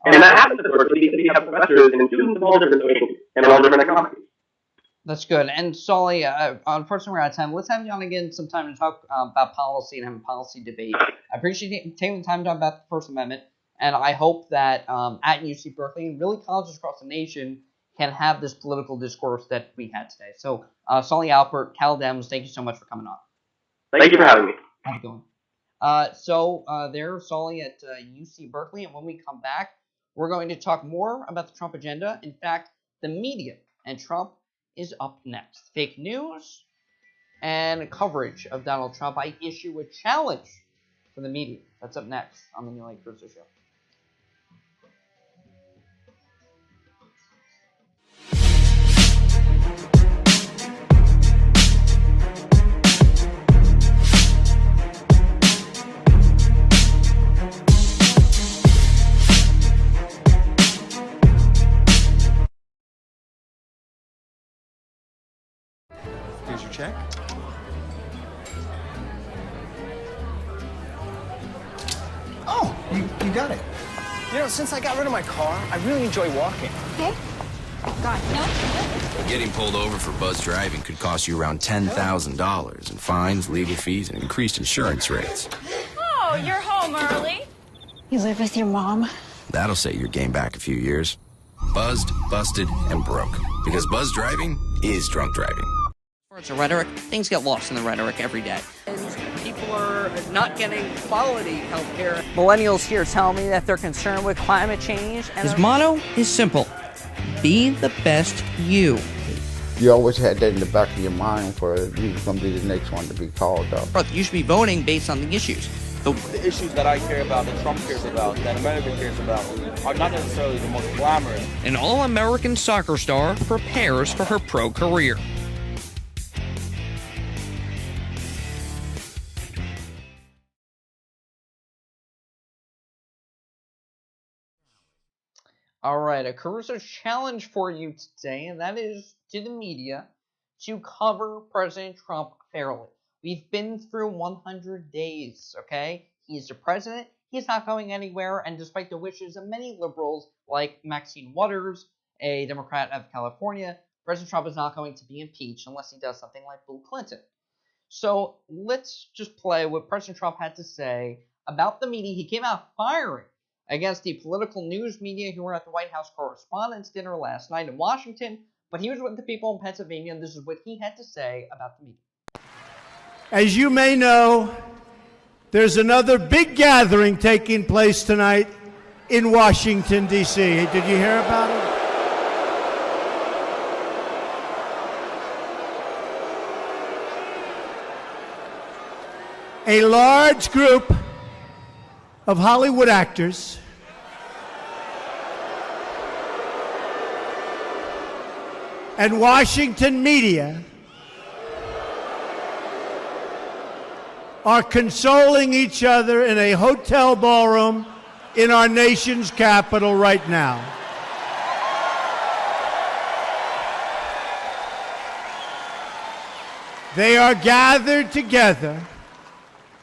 And that happens at Berkeley because we have professors and students of all different social groups and all different economics. That's good. And Solly, unfortunately we're out of time. Let's have you on again sometime to talk about policy and have a policy debate. I appreciate you taking the time to talk about the First Amendment. And I hope that at UC Berkeley and really colleges across the nation can have this political discourse that we had today. So, Solly Alpert, Cal Dems, thank you so much for coming on. Thank you for having me. How's it going? There's Solly at UC Berkeley. And when we come back, we're going to talk more about the Trump agenda. In fact, the media and Trump is up next. Fake news and coverage of Donald Trump, I issue a challenge for the media. That's up next on the Neil A. Carousso Show. Here's your check. Oh, you got it. You know, since I got rid of my car, I really enjoy walking. Okay. God, no. Getting pulled over for buzz driving could cost you around $10,000 in fines, legal fees, and increased insurance rates. Oh, you're home early. You live with your mom? That'll set your game back a few years. Buzzed, busted, and broke. Because buzz driving is drunk driving. It's a rhetoric. Things get lost in the rhetoric every day. And people are not getting quality health care. Millennials here tell me that they're concerned with climate change. And his motto is simple. Be the best you. You always had that in the back of your mind for who's going to be the next one to be called up. You should be voting based on the issues. The issues that I care about, that Trump cares about, that America cares about, are not necessarily the most glamorous. An all-American soccer star prepares for her pro career. All right, a Carousso challenge for you today, and that is to the media to cover President Trump fairly. We've been through 100 days, okay? He's the president. He's not going anywhere, and despite the wishes of many liberals like Maxine Waters, a Democrat of California, President Trump is not going to be impeached unless he does something like Bill Clinton. So let's just play what President Trump had to say about the media. He came out firing against the political news media who were at the White House Correspondents' Dinner last night in Washington, but he was with the people in Pennsylvania, and this is what he had to say about the media. As you may know, there's another big gathering taking place tonight in Washington, D.C. Did you hear about it? A large group of Hollywood actors and Washington media are consoling each other in a hotel ballroom in our nation's capital right now. They are gathered together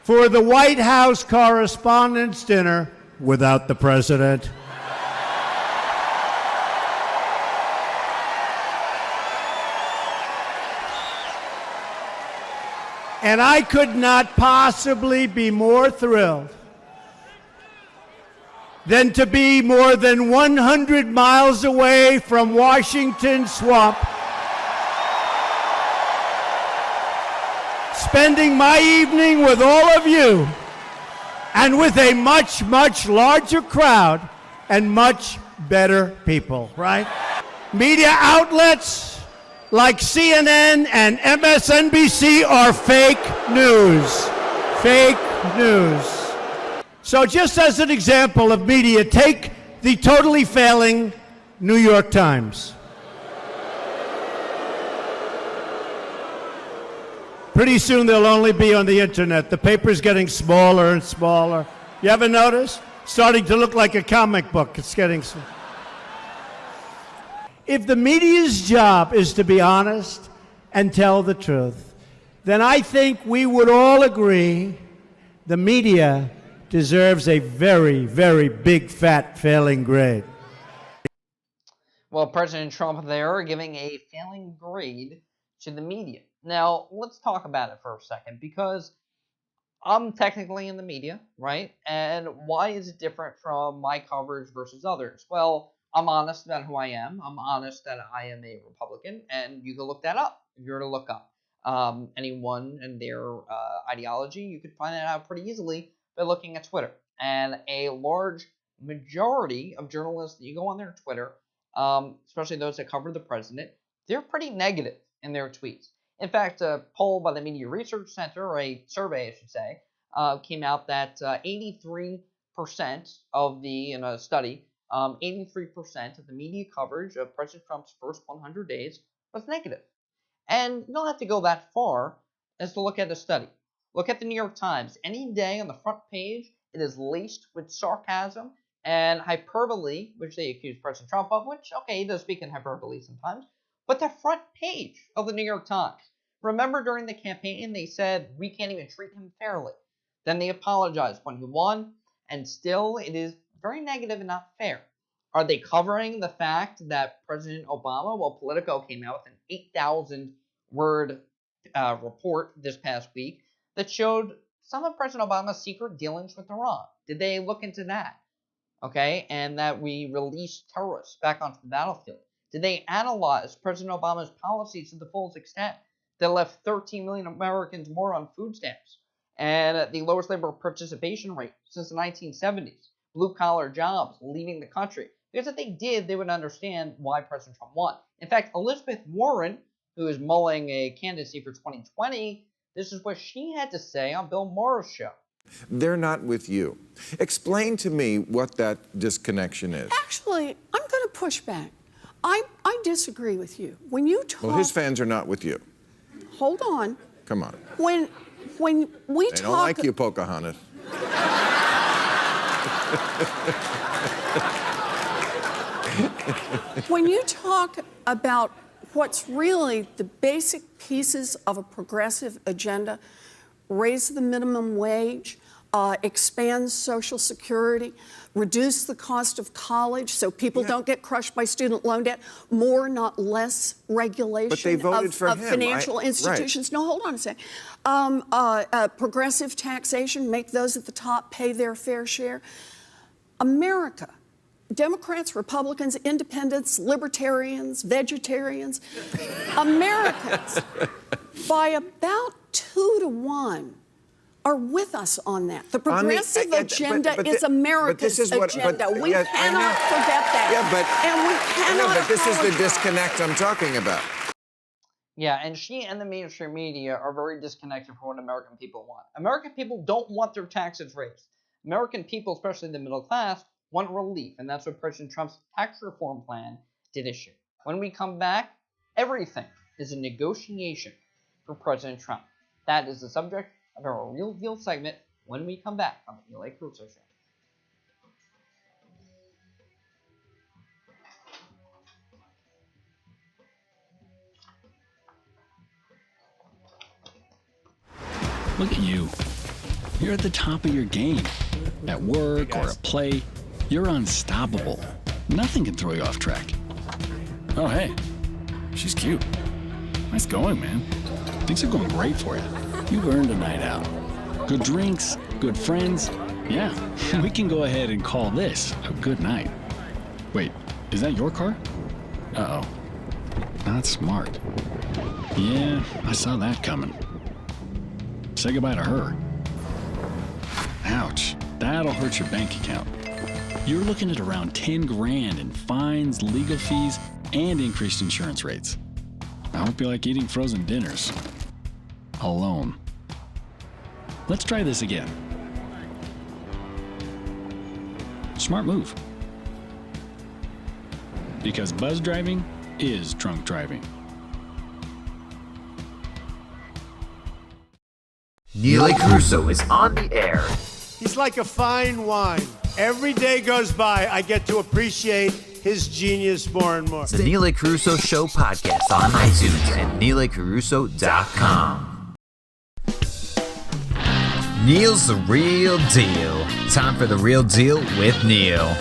for the White House Correspondents' Dinner without the president. And I could not possibly be more thrilled than to be more than 100 miles away from Washington Swamp, spending my evening with all of you and with a much, much larger crowd and much better people, right? Media outlets like CNN and MSNBC are fake news. Fake news. So just as an example of media, take the totally failing New York Times. Pretty soon they'll only be on the internet. The paper's getting smaller and smaller. You ever notice? Starting to look like a comic book. It's getting small. If the media's job is to be honest and tell the truth, then I think we would all agree the media deserves a very, very big, fat failing grade. Well, President Trump there giving a failing grade to the media. Now, let's talk about it for a second, because I'm technically in the media, right? And why is it different from my coverage versus others? Well, I'm honest about who I am. I'm honest that I am a Republican, and you can look that up if you were to look up anyone and their ideology. You could find that out pretty easily by looking at Twitter. And a large majority of journalists that you go on their Twitter, especially those that cover the president, they're pretty negative in their tweets. In fact, a poll by the Media Research Center, or a survey, I should say, came out that 83% of in a study, 83% of the media coverage of President Trump's first 100 days was negative. And you don't have to go that far as to look at the study. Look at the New York Times. Any day on the front page, it is laced with sarcasm and hyperbole, which they accuse President Trump of, which, okay, he does speak in hyperbole sometimes, but the front page of the New York Times. Remember during the campaign, they said, we can't even treat him fairly. Then they apologized when he won, and still it is very negative and not fair. Are they covering the fact that President Obama, well, Politico came out with an 8,000-word report this past week that showed some of President Obama's secret dealings with Iran? Did they look into that? Okay, and that we released terrorists back onto the battlefield. Did they analyze President Obama's policies to the fullest extent that left 13 million Americans more on food stamps and the lowest labor participation rate since the 1970s, blue-collar jobs leaving the country? Because if they did, they would understand why President Trump won. In fact, Elizabeth Warren, who is mulling a candidacy for 2020, this is what she had to say on Bill Maher's show. They're not with you. Explain to me what that disconnection is. Actually, I'm going to push back. I disagree with you. When you talk... Well, his fans are not with you. Hold on. Come on. When we they don't like you, Pocahontas. When you talk about what's really the basic pieces of a progressive agenda, raise the minimum wage, expand Social Security, reduce the cost of college so people don't get crushed by student loan debt, more, not less regulation of financial institutions. Right. No, hold on a second. Progressive taxation, make those at the top pay their fair share. America, Democrats, Republicans, independents, libertarians, vegetarians, Americans, by about 2 to 1, are with us on that. The progressive agenda is America's agenda. We cannot forget that. And we cannot. But this is the disconnect I'm talking about. Yeah, and she and the mainstream media are very disconnected from what American people want. American people don't want their taxes raised. American people, especially the middle class, want relief, and that's what President Trump's tax reform plan did issue. When we come back, everything is a negotiation for President Trump. That is the subject of our Real Deal segment when we come back on the Carousso Show. Look at you. You're at the top of your game. At work or at play, you're unstoppable. Nothing can throw you off track. Oh, hey, she's cute. Nice going, man. Things are going great for you. You've earned a night out. Good drinks, good friends. Yeah, we can go ahead and call this a good night. Wait, is that your car? Uh-oh. Not smart. Yeah, I saw that coming. Say goodbye to her. Ouch, that'll hurt your bank account. You're looking at around 10 grand in fines, legal fees, and increased insurance rates. I hope you like eating frozen dinners. Alone. Let's try this again. Smart move. Because buzz driving is drunk driving. Neil Carousso is on the air. He's like a fine wine. Every day goes by, I get to appreciate his genius more and more. It's the Neil Carousso Show podcast on iTunes and NeilACarousso.com. Neil's the real deal. Time for the real deal with Neil.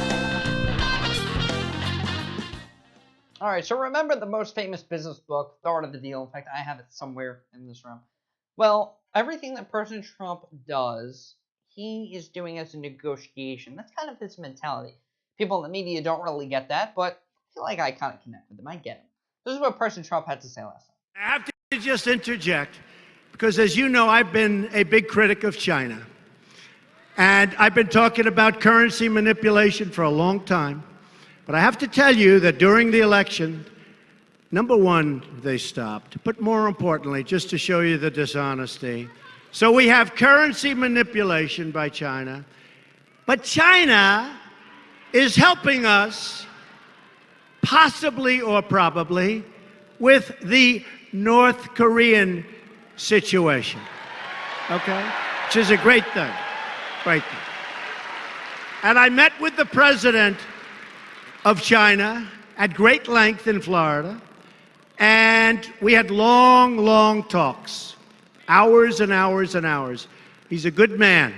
All right, so remember the most famous business book, The Art of the Deal. In fact, I have it somewhere in this room. Well, everything that President Trump does, he is doing as a negotiation. That's kind of his mentality. People in the media don't really get that, but I feel like I kind of connect with them. I get him. This is what President Trump had to say last night. I have to just interject, because as you know, I've been a big critic of China. And I've been talking about currency manipulation for a long time. But I have to tell you that during the election, Number one, they stopped. But more importantly, just to show you the dishonesty. So we have currency manipulation by China. But China is helping us, possibly or probably, with the North Korean situation. Okay? Which is a great thing. Great thing. And I met with the president of China at great length in Florida, and we had long, long talks. Hours and hours and hours. He's a good man.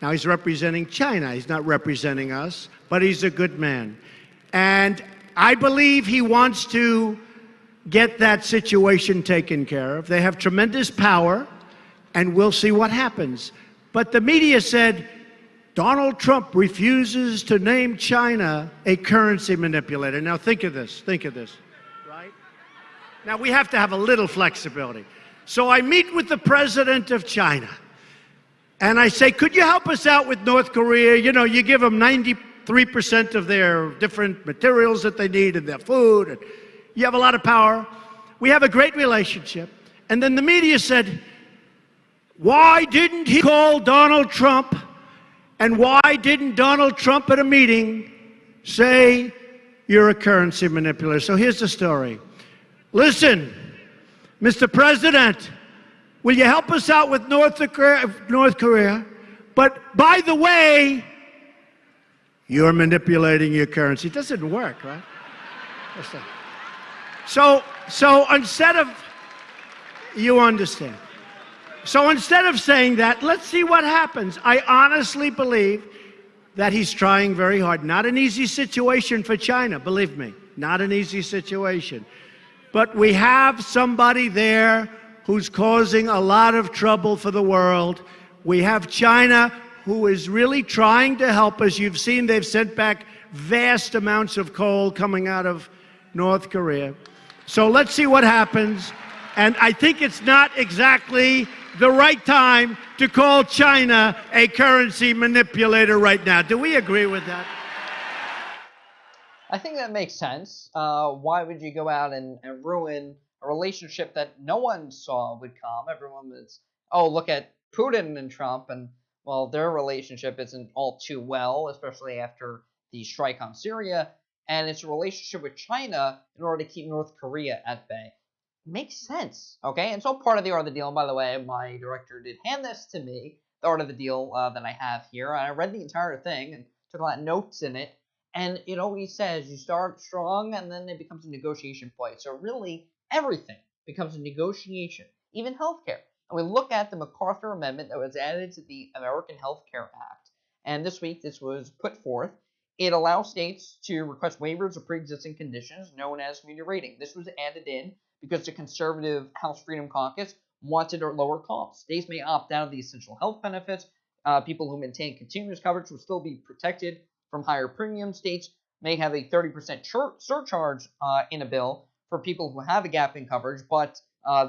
Now he's representing China. He's not representing us, but he's a good man. And I believe he wants to get that situation taken care of. They have tremendous power, and we'll see what happens. But the media said Donald Trump refuses to name China a currency manipulator. Now think of this, right? Now we have to have a little flexibility. So I meet with the president of China, and I say, could you help us out with North Korea? You know, you give them 93% of their different materials that they need and their food, and you have a lot of power. We have a great relationship. And then the media said, why didn't he call Donald Trump? And why didn't Donald Trump at a meeting say, you're a currency manipulator? So here's the story. Listen, Mr. President, will you help us out with North Korea? But by the way, you're manipulating your currency. It doesn't work, right? So instead of, you understand. So instead of saying that, let's see what happens. I honestly believe that he's trying very hard. Not an easy situation for China, believe me. Not an easy situation. But we have somebody there who's causing a lot of trouble for the world. We have China who is really trying to help us. You've seen they've sent back vast amounts of coal coming out of North Korea. So let's see what happens. And I think it's not exactly the right time to call China a currency manipulator right now. Do we agree with that? I think that makes sense. Why would you go out and ruin a relationship that no one saw would come? Everyone was, oh, look at Putin and Trump, and, well, their relationship isn't all too well, especially after the strike on Syria, and it's a relationship with China in order to keep North Korea at bay. Makes sense, okay? And so part of the Art of the Deal, by the way, my director did hand this to me, the Art of the Deal that I have here, and I read the entire thing and took a lot of notes in it, and it always says you start strong and then it becomes a negotiation point. So really, everything becomes a negotiation, even healthcare. And we look at the MacArthur Amendment that was added to the American Health Care Act, and this week this was put forth. It allows states to request waivers of pre-existing conditions known as community rating. This was added in because the conservative House Freedom Caucus wanted to lower costs. States may opt out of the essential health benefits. People who maintain continuous coverage will still be protected from higher premiums. States may have a 30% surcharge in a bill for people who have a gap in coverage, but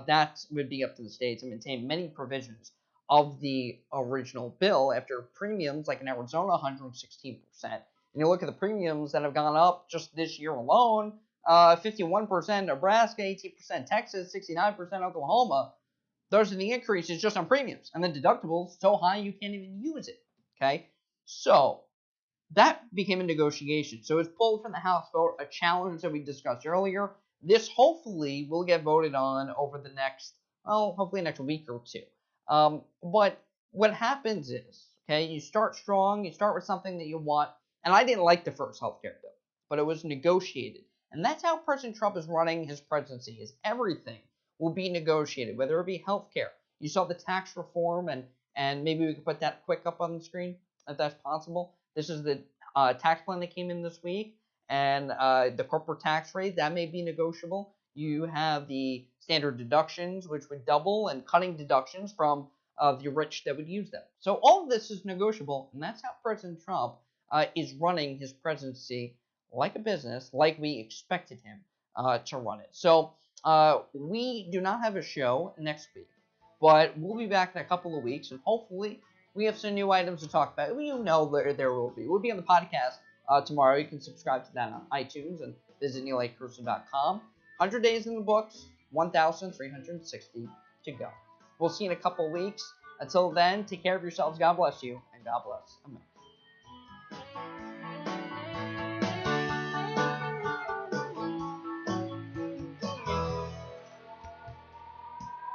that would be up to the states and maintain many provisions of the original bill after premiums, like in Arizona, 116%. And you look at the premiums that have gone up just this year alone, 51% Nebraska, 18% Texas, 69% Oklahoma. Those are the increases just on premiums. And then deductibles so high you can't even use it. Okay? So that became a negotiation. So it's pulled from the House vote, a challenge that we discussed earlier. This hopefully will get voted on over the next, well, hopefully next week or two. But what happens is, okay, you start strong, you start with something that you want. And I didn't like the first healthcare bill, but it was negotiated. And that's how President Trump is running his presidency, is everything will be negotiated, whether it be healthcare. You saw the tax reform, and maybe we could put that quick up on the screen, if that's possible. This is the tax plan that came in this week, and the corporate tax rate, that may be negotiable. You have the standard deductions, which would double, and cutting deductions from the rich that would use them. So all of this is negotiable, and that's how President Trump is running his presidency like a business, like we expected him to run it. So we do not have a show next week, but we'll be back in a couple of weeks, and hopefully we have some new items to talk about. You know there will be. We'll be on the podcast tomorrow. You can subscribe to that on iTunes and visit neelacarousso.com. 100 days in the books, 1,360 to go. We'll see you in a couple weeks. Until then, take care of yourselves. God bless you, and God bless America.